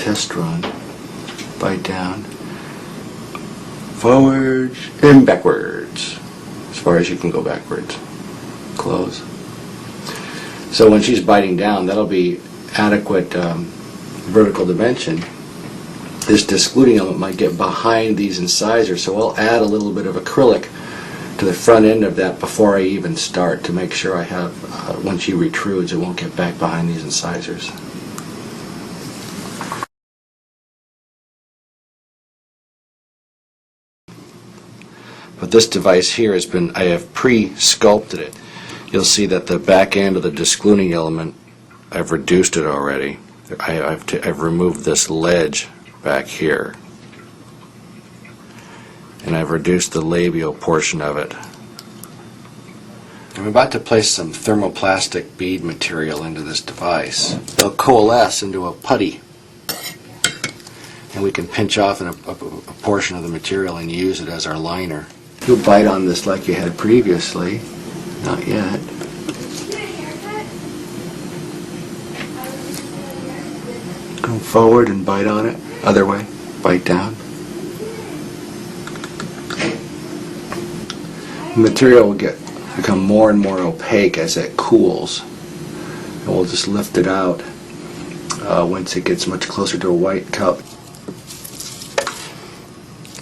test run. Bite down. Forwards and backwards. As far as you can go backwards. Close. So when she's biting down, that'll be adequate vertical dimension. This discluding element might get behind these incisors, so I'll add a little bit of acrylic to the front end of that before I even start to make sure I have, when she retrudes, it won't get back behind these incisors. But this device here has been, I have pre-sculpted it. You'll see that the back end of the discluding element, I've reduced it already. I've removed this ledge back here. And I've reduced the labial portion of it. I'm about to place some thermoplastic bead material into this device. They'll coalesce into a putty. And we can pinch off a portion of the material and use it as our liner. You'll bite on this like you had previously. Not yet. Go forward and bite on it. Other way. Bite down. The material will become more and more opaque as it cools. And we'll just lift it out once it gets much closer to a white cup.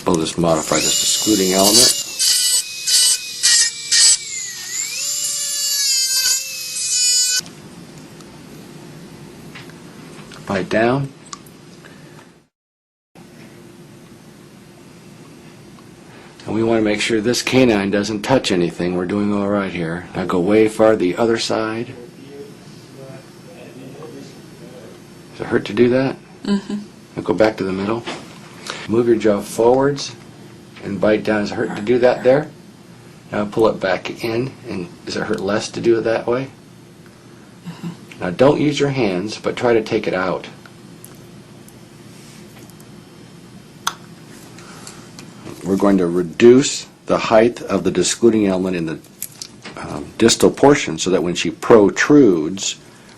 We'll just modify this discluding element. Bite down. And we want to make sure this canine doesn't touch anything. We're doing all right here. Now go way far the other side. Does it hurt to do that? Mm-hmm. Now go back to the middle. Move your jaw forwards and bite down. Does it hurt to do that there? Now pull it back in. And does it hurt less to do it that way? Mm-hmm. Now don't use your hands, but try to take it out. We're going to reduce the height of the discluding element in the distal portion so that when she protrudes,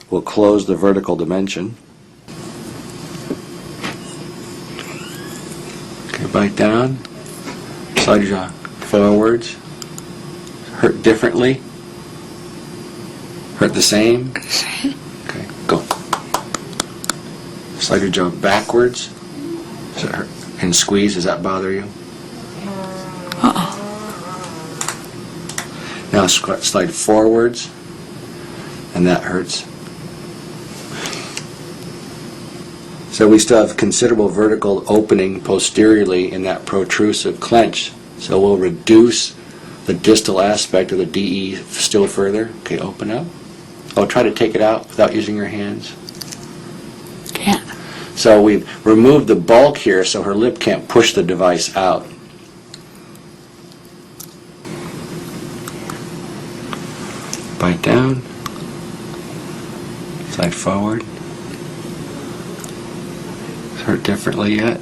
we'll close the vertical dimension. Okay, bite down. Slide your jaw forwards. Hurt differently? Hurt the same? Okay, go. Slide your jaw backwards. Does it hurt? And squeeze, does that bother you? Now slide forwards, and that hurts. So we still have considerable vertical opening posteriorly in that protrusive clench. So we'll reduce the distal aspect of the DE still further. Okay, open up. Oh, try to take it out without using your hands. Can't. So we've removed the bulk here so her lip can't push the device out. Bite down. Slide forward. Does it hurt differently yet?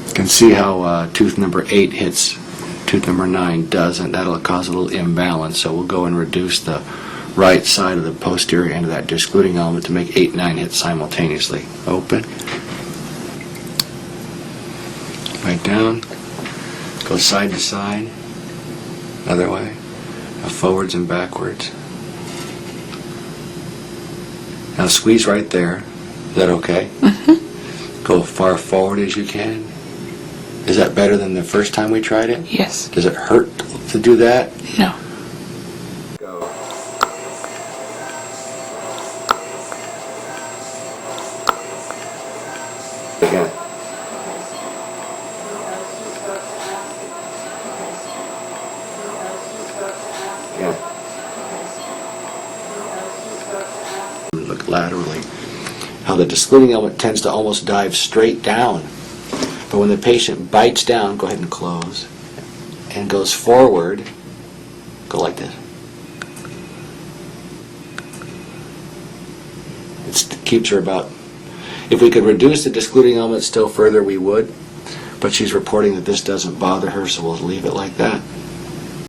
You can see how tooth number 8 hits tooth number 9 doesn't. That'll cause a little imbalance, so we'll go and reduce the right side of the posterior end of that discluding element to make 8 and 9 hit simultaneously. Open. Bite down. Go side to side. Other way. Now forwards and backwards. Now squeeze right there. Is that okay? Mm-hmm. Go as far forward as you can. Is that better than the first time we tried it? Yes. Does it hurt to do that? No. Go. Again. Again. Look laterally. How the discluding element tends to almost dive straight down. But when the patient bites down, go ahead and close, and goes forward, go like this. It keeps her about, if we could reduce the discluding element still further, we would, but she's reporting that this doesn't bother her, so we'll leave it like that.